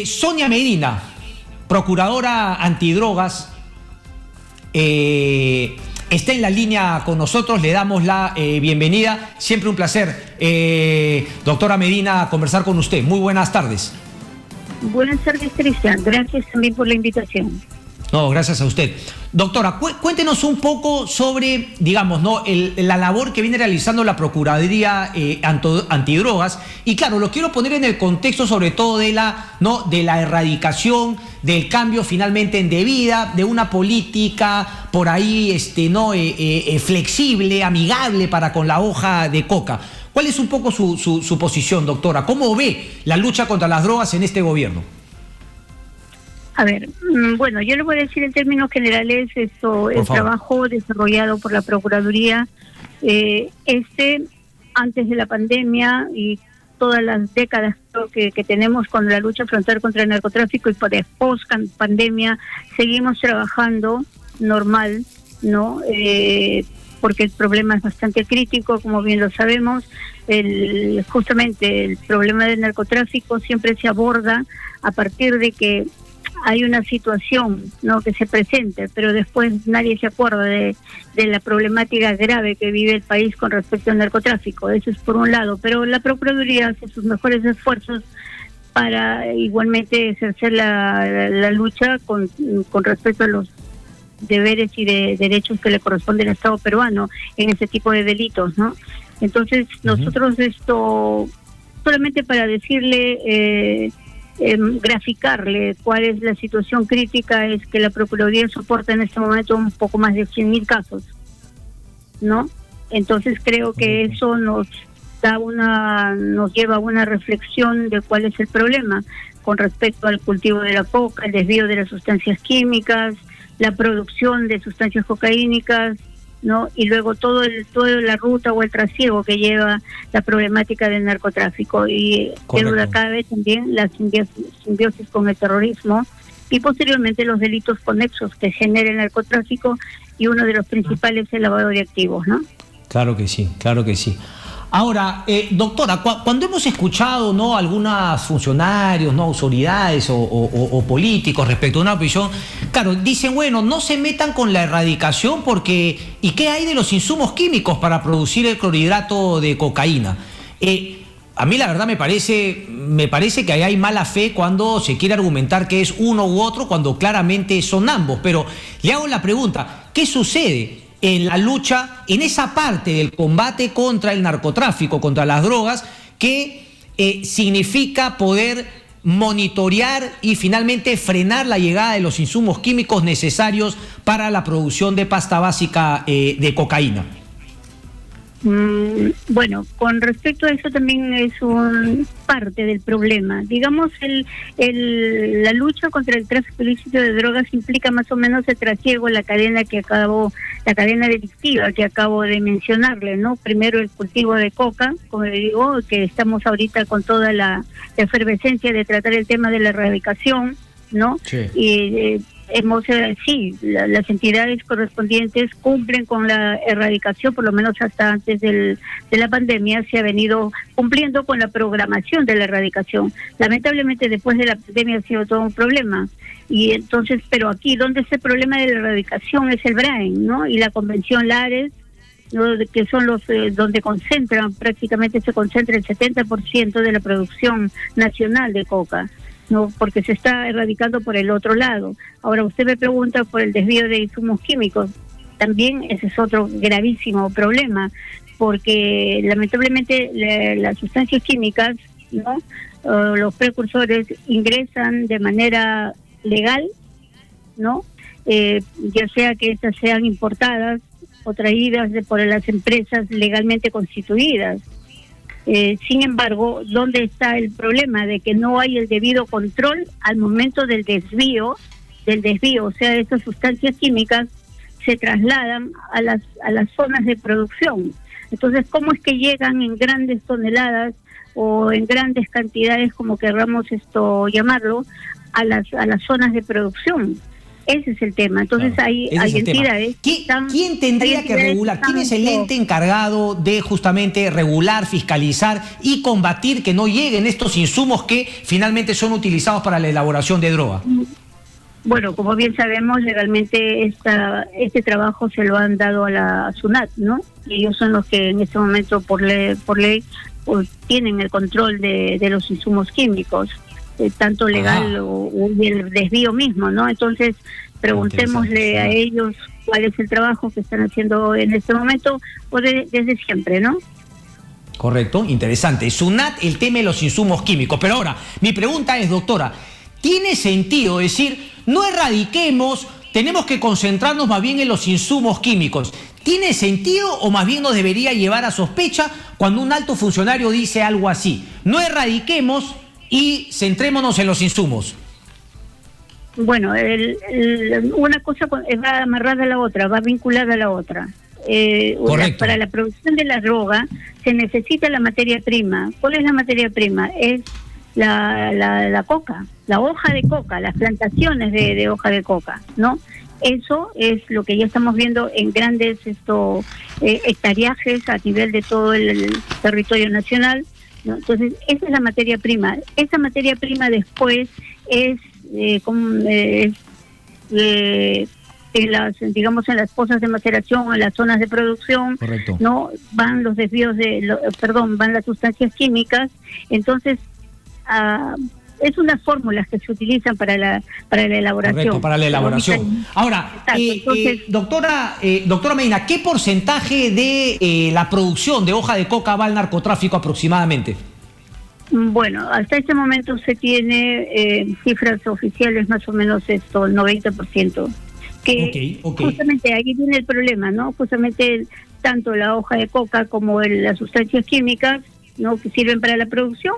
Sonia Medina, procuradora antidrogas, está en la línea con nosotros, le damos la bienvenida. Siempre un placer, doctora Medina, conversar con usted. Muy buenas tardes. Buenas tardes, Cristian. Gracias también por la invitación. No, gracias a usted. Doctora, cuéntenos un poco sobre, digamos, ¿no?, la labor que viene realizando la Procuraduría Antidrogas. Y claro, lo quiero poner en el contexto sobre todo de la erradicación, del cambio finalmente en debida, de una política por ahí flexible, amigable para con la hoja de coca. ¿Cuál es un poco su posición, doctora? ¿Cómo ve la lucha contra las drogas en este gobierno? A ver, bueno, yo le voy a decir en términos generales el trabajo desarrollado por la Procuraduría antes de la pandemia y todas las décadas que tenemos con la lucha frontal contra el narcotráfico, y post pandemia seguimos trabajando normal, ¿no? Porque el problema es bastante crítico, como bien lo sabemos. Justamente el problema del narcotráfico siempre se aborda a partir de que hay una situación, ¿no?, que se presente, pero después nadie se acuerda de la problemática grave que vive el país con respecto al narcotráfico. Eso es por un lado, pero la Procuraduría hace sus mejores esfuerzos para igualmente ejercer la lucha con respecto a los deberes y de derechos que le corresponden al Estado peruano en ese tipo de delitos, ¿no? Entonces, nosotros solamente para decirle, graficarle cuál es la situación crítica, es que la Procuraduría soporta en este momento un poco más de 100.000 casos, ¿no? Entonces creo que eso nos lleva a una reflexión de cuál es el problema con respecto al cultivo de la coca, el desvío de las sustancias químicas, la producción de sustancias cocaínicas, ¿no? Y luego toda la ruta o el trasiego que lleva la problemática del narcotráfico. Y que duda cabe también la simbiosis con el terrorismo y posteriormente los delitos conexos que genera el narcotráfico, y uno de los principales es el lavado de activos, ¿no? Claro que sí, claro que sí. Ahora, doctora, cuando hemos escuchado, ¿no?, algunos funcionarios, ¿no?, autoridades o políticos respecto a una opinión, claro, dicen, bueno, no se metan con la erradicación porque ¿y qué hay de los insumos químicos para producir el clorhidrato de cocaína? A mí la verdad me parece que ahí hay mala fe cuando se quiere argumentar que es uno u otro, cuando claramente son ambos. Pero le hago la pregunta, ¿qué sucede en la lucha, en esa parte del combate contra el narcotráfico, contra las drogas, que significa poder monitorear y finalmente frenar la llegada de los insumos químicos necesarios para la producción de pasta básica de cocaína? Bueno, con respecto a eso también es parte del problema. Digamos, la lucha contra el tráfico ilícito de drogas implica más o menos el trasiego, la cadena delictiva que acabo de mencionarle, ¿no? Primero el cultivo de coca, como le digo, que estamos ahorita con toda la efervescencia de tratar el tema de la erradicación, ¿no? Sí. Y las entidades correspondientes cumplen con la erradicación, por lo menos hasta antes de la pandemia se ha venido cumpliendo con la programación de la erradicación. Lamentablemente después de la pandemia ha sido todo un problema, y entonces, pero aquí donde es el problema de la erradicación es el BRAEN, ¿no?, y la Convención Lares, ¿no?, que son los donde prácticamente se concentra el 70% de la producción nacional de coca, no, porque se está erradicando por el otro lado. Ahora usted me pregunta por el desvío de insumos químicos. También ese es otro gravísimo problema, porque lamentablemente las sustancias químicas, ¿no?, los precursores ingresan de manera legal, ¿no? Ya sea que estas sean importadas o traídas por las empresas legalmente constituidas. Sin embargo, ¿dónde está el problema? De que no hay el debido control al momento del desvío, o sea, estas sustancias químicas se trasladan a las zonas de producción. Entonces, ¿cómo es que llegan en grandes toneladas o en grandes cantidades, como querramos llamarlo, a las zonas de producción? Ese es el tema. Entonces Claro, hay ese es el tema. entidades. ¿Quién tendría que regular? ¿Quién es el ente encargado de justamente regular, fiscalizar y combatir que no lleguen estos insumos que finalmente son utilizados para la elaboración de droga? Bueno, como bien sabemos, legalmente este trabajo se lo han dado a la SUNAT, ¿no? Y ellos son los que en este momento por ley pues, tienen el control de los insumos químicos, tanto legal o el desvío mismo, ¿no? Entonces, preguntémosle a ellos cuál es el trabajo que están haciendo en este momento, o desde siempre, ¿no? Correcto, interesante. SUNAT, el tema de los insumos químicos. Pero ahora, mi pregunta es, doctora, ¿tiene sentido decir, no erradiquemos, tenemos que concentrarnos más bien en los insumos químicos? ¿Tiene sentido o más bien nos debería llevar a sospecha cuando un alto funcionario dice algo así? No erradiquemos y centrémonos en los insumos. Bueno, una cosa va amarrada a la otra, va vinculada a la otra. Correcto. Para la producción de la droga se necesita la materia prima. ¿Cuál es la materia prima? Es la coca, la hoja de coca, las plantaciones de hoja de coca, ¿no? Eso es lo que ya estamos viendo en grandes hectareajes a nivel de todo el territorio nacional, ¿no? Entonces, esa es la materia prima. Esa materia prima después es, en las pozas de maceración, en las zonas de producción. Correcto. No van los desvíos van las sustancias químicas. Entonces, es unas fórmulas que se utilizan para la elaboración. Correcto, para la elaboración. Ahora, entonces, doctora Medina, ¿qué porcentaje de la producción de hoja de coca va al narcotráfico aproximadamente? Bueno, hasta este momento se tiene cifras oficiales más o menos el 90%. Que Okay. Justamente ahí viene el problema, ¿no? Justamente tanto la hoja de coca como las sustancias químicas, ¿no?, que sirven para la producción,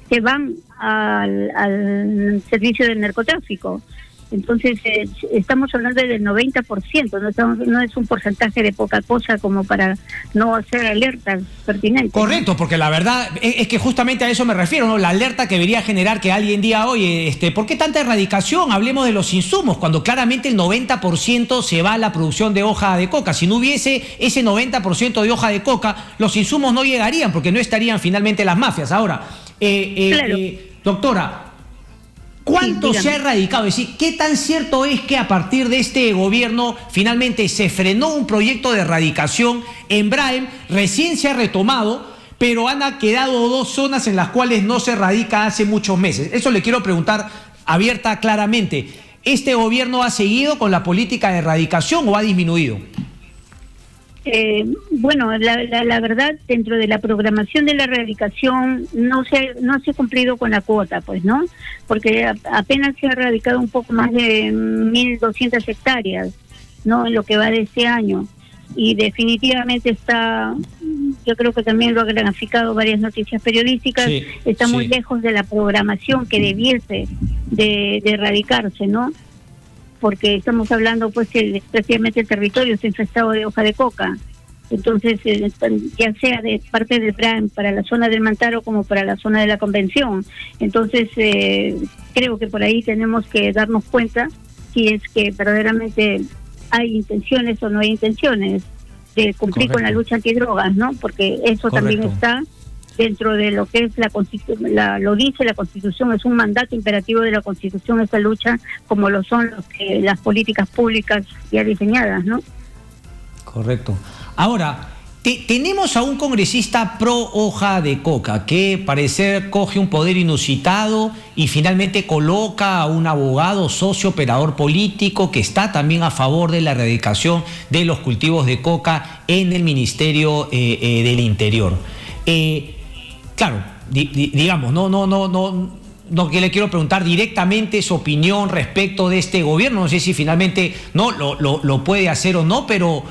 que van al servicio del narcotráfico. Entonces, estamos hablando del 90%, no es un porcentaje de poca cosa como para no hacer alertas pertinentes. Correcto, porque la verdad es que justamente a eso me refiero, ¿no? La alerta que debería generar que alguien diga, oye, ¿por qué tanta erradicación? Hablemos de los insumos, cuando claramente el 90% se va a la producción de hoja de coca. Si no hubiese ese 90% de hoja de coca, los insumos no llegarían, porque no estarían finalmente las mafias. Ahora, Claro. Doctora, ¿cuánto se ha erradicado? Es decir, ¿qué tan cierto es que a partir de este gobierno finalmente se frenó un proyecto de erradicación en Braem? Recién se ha retomado, pero han quedado 2 zonas en las cuales no se erradica hace muchos meses. Eso le quiero preguntar abierta claramente. ¿Este gobierno ha seguido con la política de erradicación o ha disminuido? Bueno, la verdad, dentro de la programación de la erradicación no se ha cumplido con la cuota, pues, ¿no? Porque apenas se ha erradicado un poco más de 1.200 hectáreas, ¿no?, en lo que va de este año. Y definitivamente yo creo que también lo han graficado varias noticias periodísticas, está muy lejos de la programación que debiese de erradicarse, ¿no? Porque estamos hablando pues que prácticamente el territorio está infestado de hoja de coca. Entonces, ya sea de parte del Braem para la zona del Mantaro como para la zona de la Convención. Entonces, creo que por ahí tenemos que darnos cuenta si es que verdaderamente hay intenciones o no hay intenciones de cumplir con la lucha antidrogas, ¿no? Porque eso también está dentro de lo que es la Constitución, lo dice la Constitución, es un mandato imperativo de la Constitución esta lucha, como lo son las políticas públicas ya diseñadas, ¿no? Correcto. Ahora, tenemos a un congresista pro hoja de coca que parece coge un poder inusitado y finalmente coloca a un abogado, socio, operador político que está también a favor de la erradicación de los cultivos de coca en el Ministerio del Interior. Claro, digamos, no que le quiero preguntar directamente su opinión respecto de este gobierno, no sé si finalmente lo puede hacer o no, pero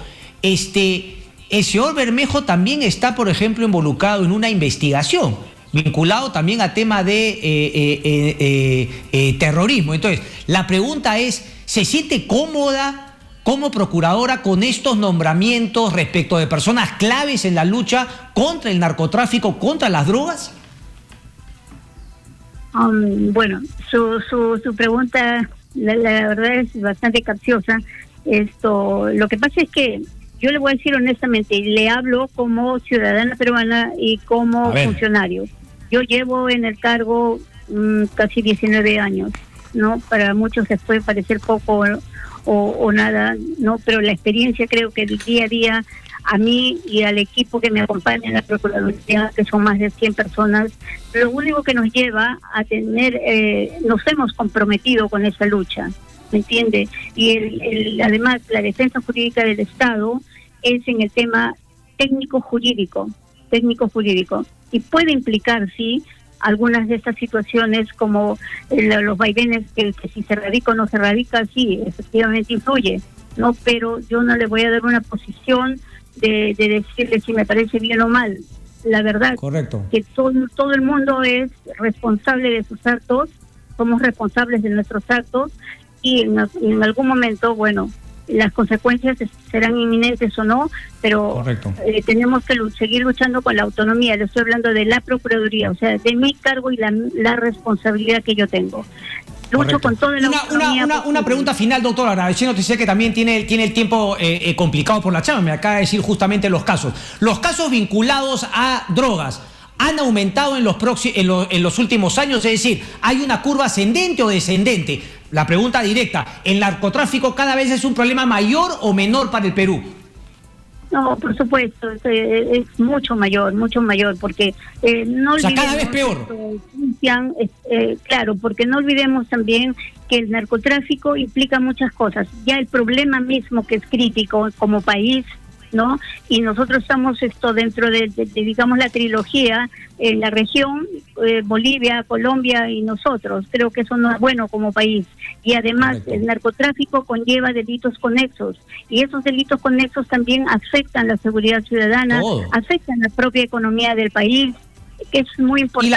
el señor Bermejo también está, por ejemplo, involucrado en una investigación, vinculado también a tema de terrorismo. Entonces, la pregunta es, ¿se siente cómoda como procuradora con estos nombramientos respecto de personas claves en la lucha contra el narcotráfico, contra las drogas? Bueno, su pregunta la verdad es bastante capciosa. Lo que pasa es que yo le voy a decir honestamente, y le hablo como ciudadana peruana y como funcionario. Yo llevo en el cargo casi 19 años, ¿no? Para muchos les puede parecer poco o nada, ¿no? Pero la experiencia, creo que el día a día, a mí y al equipo que me acompaña en la Procuraduría, que son más de 100 personas, lo único que nos lleva a tener, nos hemos comprometido con esa lucha, ¿me entiende? Y además la defensa jurídica del Estado es en el tema técnico-jurídico, y puede implicar, sí, algunas de estas situaciones como los vaivenes que si se radica o no se radica, sí, efectivamente influye, ¿no? Pero yo no le voy a dar una posición de decirle si me parece bien o mal. La verdad, correcto, que todo el mundo es responsable de sus actos, somos responsables de nuestros actos, y en algún momento, bueno, las consecuencias serán inminentes o no, pero tenemos que seguir luchando con la autonomía. Le estoy hablando de la Procuraduría, o sea, de mi cargo y la responsabilidad que yo tengo. Lucho con toda la autonomía. Una pregunta final, doctor, agradeciéndote, sé que también tiene el tiempo complicado por la chamba, me acaba de decir justamente los casos. Los casos vinculados a drogas han aumentado en los últimos años, es decir, ¿hay una curva ascendente o descendente? La pregunta directa, ¿el narcotráfico cada vez es un problema mayor o menor para el Perú? No, por supuesto, es mucho mayor, porque no olvidemos... O sea, cada vez peor. Cristian, claro, porque no olvidemos también que el narcotráfico implica muchas cosas. Ya el problema mismo que es crítico como país, ¿no? Y nosotros estamos dentro de digamos, la trilogía en la región, Bolivia, Colombia y nosotros. Creo que eso no es bueno como país. Y además el narcotráfico conlleva delitos conexos, y esos delitos conexos también afectan la seguridad ciudadana, afectan la propia economía del país, que es muy importante.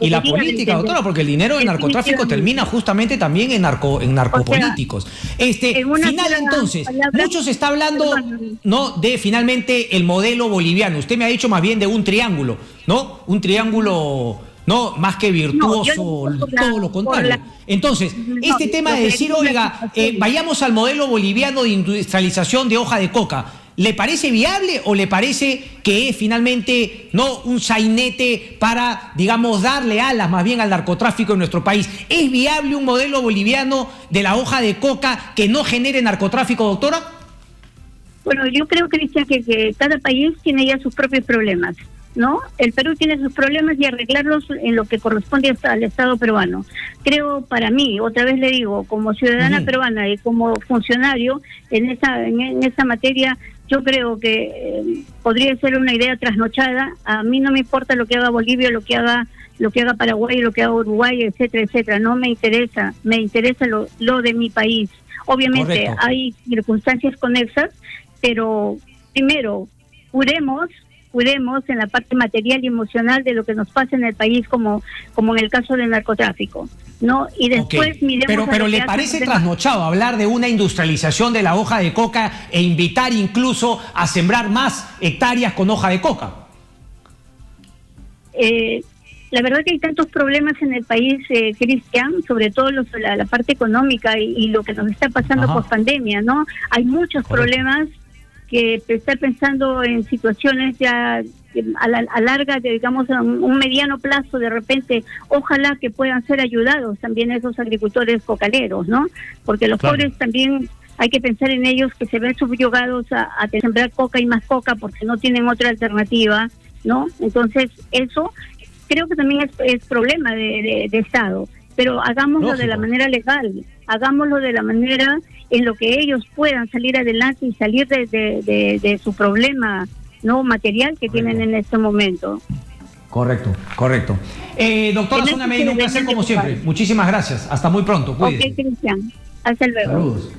Y la política, doctora, porque el dinero del narcotráfico termina justamente también en narcopolíticos. Final, entonces, mucho se está hablando, ¿no?, de finalmente el modelo boliviano. Usted me ha dicho más bien de un triángulo, ¿no? Un triángulo, no más que virtuoso, todo lo contrario. Entonces, este tema de decir, oiga, vayamos al modelo boliviano de industrialización de hoja de coca, ¿le parece viable o le parece que es finalmente no un sainete para, digamos, darle alas más bien al narcotráfico en nuestro país? ¿Es viable un modelo boliviano de la hoja de coca que no genere narcotráfico, doctora? Bueno, yo creo, Cristian, que cada país tiene ya sus propios problemas, ¿no? El Perú tiene sus problemas y arreglarlos en lo que corresponde al Estado peruano. Creo, para mí, otra vez le digo, como ciudadana peruana y como funcionario en esa materia, yo creo que podría ser una idea trasnochada. A mí no me importa lo que haga Bolivia, lo que haga Paraguay, lo que haga Uruguay, etcétera, etcétera. No me interesa, me interesa lo de mi país. Obviamente hay circunstancias conexas, pero primero, curemos en la parte material y emocional de lo que nos pasa en el país, como en el caso del narcotráfico, ¿no? Y después miremos... Pero ¿le parece trasnochado hablar de una industrialización de la hoja de coca e invitar incluso a sembrar más hectáreas con hoja de coca? La verdad que hay tantos problemas en el país, Cristian, sobre todo la parte económica y lo que nos está pasando post pandemia, ¿no? Hay muchos problemas que estar pensando en situaciones ya a larga, digamos, a un mediano plazo, de repente, ojalá que puedan ser ayudados también esos agricultores cocaleros, ¿no? Porque los pobres también hay que pensar en ellos, que se ven subyugados a sembrar coca y más coca porque no tienen otra alternativa, ¿no? Entonces, eso creo que también es problema de Estado. Pero hagámoslo de la manera legal, hagámoslo de la manera en lo que ellos puedan salir adelante y salir de su problema no material que tienen en este momento. Correcto. Doctora Sonia Medina, un placer como siempre. Muchísimas gracias. Hasta muy pronto. Cuídese. Ok, Cristian. Hasta luego. Saludos.